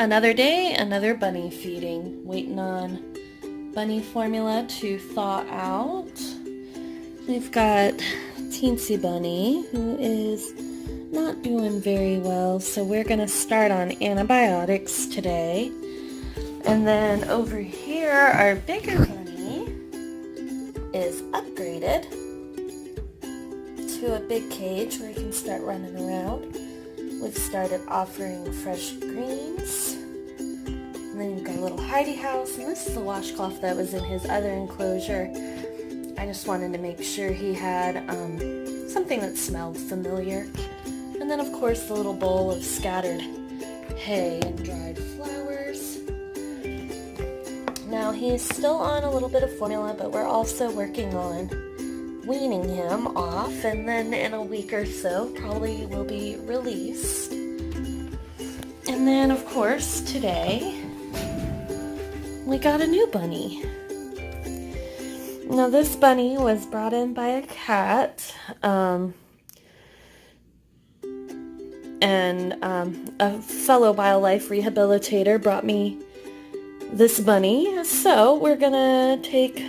Another day, another bunny feeding. Waiting on bunny formula to thaw out. We've got Teensy Bunny, who is not doing very well, so we're going to start on antibiotics today. And then over here, our bigger bunny is upgraded to a big cage where he can start running around. We've started offering fresh greens. And then you've got a little hidey house, and this is the washcloth that was in his other enclosure. I just wanted to make sure he had something that smelled familiar. And then of course the little bowl of scattered hay and dried flowers. Now he's still on a little bit of formula, but we're also working on weaning him off, and then in a week or so probably will be released. And then of course today we got a new bunny. Now this bunny was brought in by a cat, and a fellow wildlife rehabilitator brought me this bunny. So we're gonna take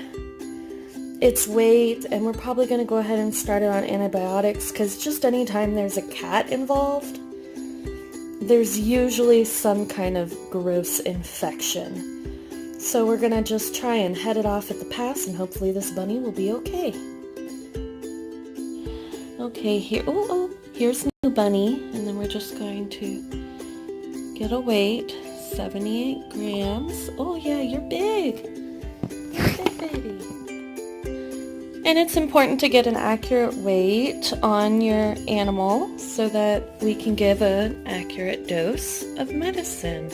its weight, and we're probably gonna go ahead and start it on antibiotics, because just anytime there's a cat involved, there's usually some kind of gross infection. So we're gonna just try and head it off at the pass, and hopefully this bunny will be okay. Okay, here's new bunny, and then we're just going to get a weight, 78 grams. Oh yeah, you're big. You're a big baby. And it's important to get an accurate weight on your animal so that we can give an accurate dose of medicine.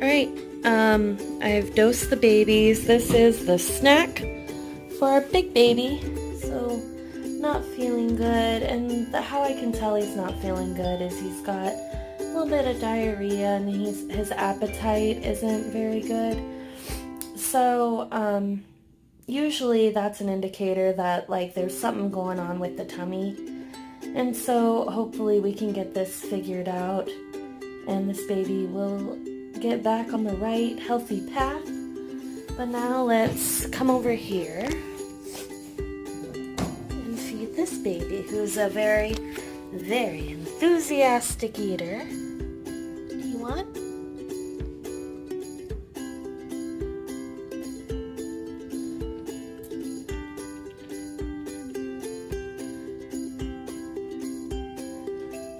Alright, I've dosed the babies. This is the snack for our big baby. So, not feeling good, and how I can tell he's not feeling good is he's got a little bit of diarrhea, and his appetite isn't very good. So, usually that's an indicator that there's something going on with the tummy. And so hopefully we can get this figured out, and this baby will get back on the right healthy path. But now let's come over here and feed this baby, who's a very, very enthusiastic eater. Do you want?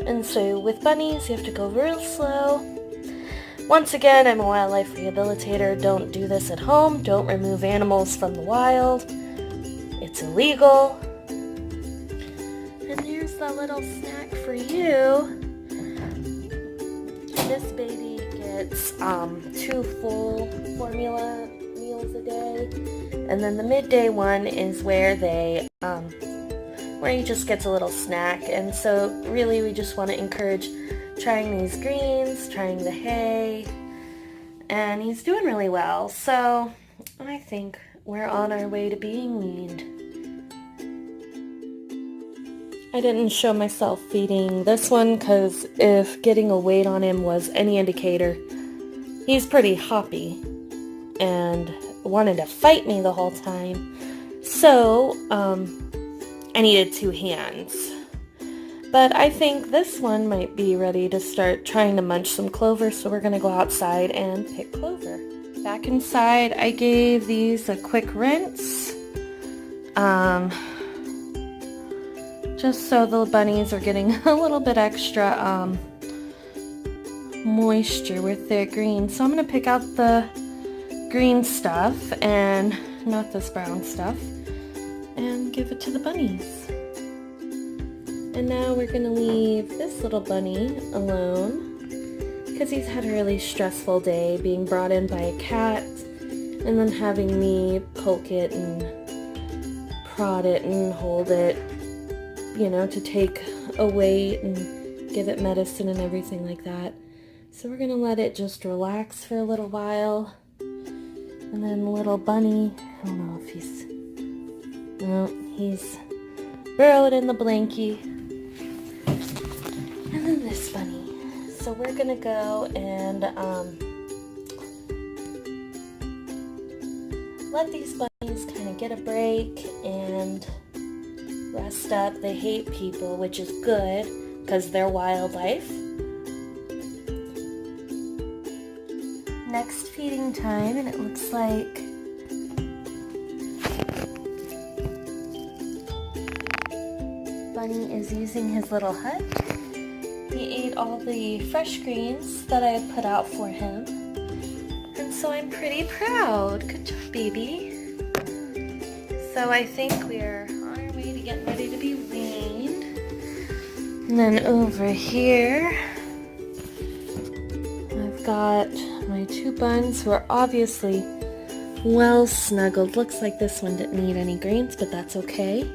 And so with bunnies, you have to go real slow. Once again, I'm a wildlife rehabilitator. Don't do this at home. Don't remove animals from the wild. It's illegal. And here's the little snack for you. This baby gets 2 full formula meals a day. And then the midday one is where where he just gets a little snack. And so really we just want to encourage trying these greens, trying the hay, and he's doing really well. So I think we're on our way to being weaned. I didn't show myself feeding this one because if getting a weight on him was any indicator, he's pretty hoppy and wanted to fight me the whole time. So I needed 2 hands. But I think this one might be ready to start trying to munch some clover, so we're going to go outside and pick clover. Back inside, I gave these a quick rinse. Just so the bunnies are getting a little bit extra moisture with their green. So I'm going to pick out the green stuff and not this brown stuff and give it to the bunnies. And now we're going to leave this little bunny alone because he's had a really stressful day being brought in by a cat and then having me poke it and prod it and hold it, to take a weight and give it medicine and everything like that. So we're going to let it just relax for a little while. And then the little bunny, I don't know if he's burrowed in the blankie. And then this bunny is so we're gonna go and let these bunnies kind of get a break and rest up. They hate people, which is good because they're wildlife. Next feeding time, and it looks like Bunny is using his little hut. He ate all the fresh greens that I had put out for him. And so I'm pretty proud. Good job, baby. So I think we're on our way to getting ready to be weaned. And then over here, I've got my two buns who are obviously well snuggled. Looks like this one didn't eat any greens, but that's okay.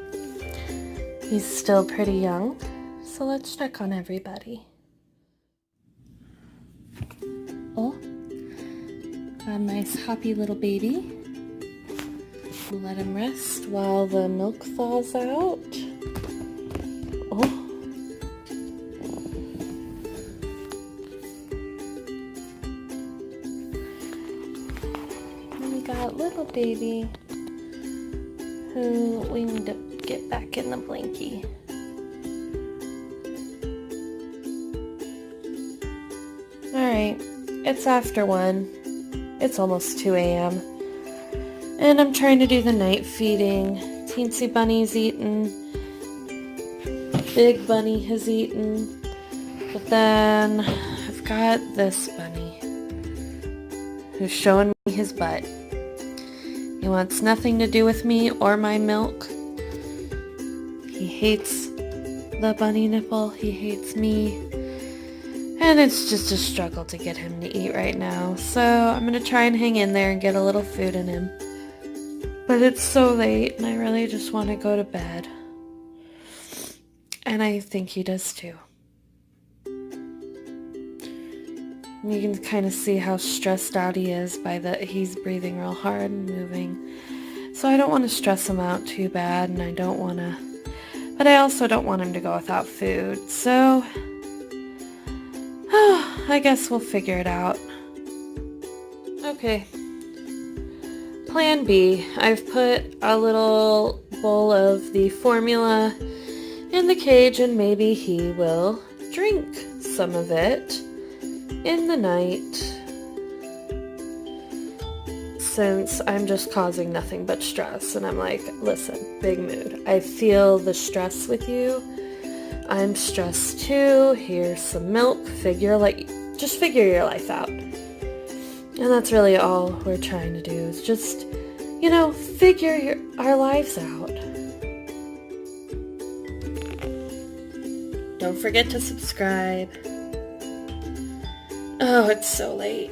He's still pretty young. So let's check on everybody. Oh, got a nice happy little baby. We'll let him rest while the milk thaws out. Oh. And we got little baby who we need to get back in the blankie. Alright, it's after 1. It's almost 2 a.m. And I'm trying to do the night feeding. Teensy Bunny's eaten. Big Bunny has eaten. But then I've got this bunny who's showing me his butt. He wants nothing to do with me or my milk. He hates the bunny nipple. He hates me. And it's just a struggle to get him to eat right now. So I'm going to try and hang in there and get a little food in him. But it's so late and I really just want to go to bed. And I think he does too. You can kind of see how stressed out he is by he's breathing real hard and moving. So I don't want to stress him out too bad, and I don't want to, but I also don't want him to go without food. So I guess we'll figure it out. Okay. Plan B. I've put a little bowl of the formula in the cage and maybe he will drink some of it in the night, since I'm just causing nothing but stress. And I'm like, listen, big mood. I feel the stress with you. I'm stressed too. Here's some milk. Just figure your life out. And that's really all we're trying to do, is just, figure our lives out. Don't forget to subscribe. Oh, it's so late.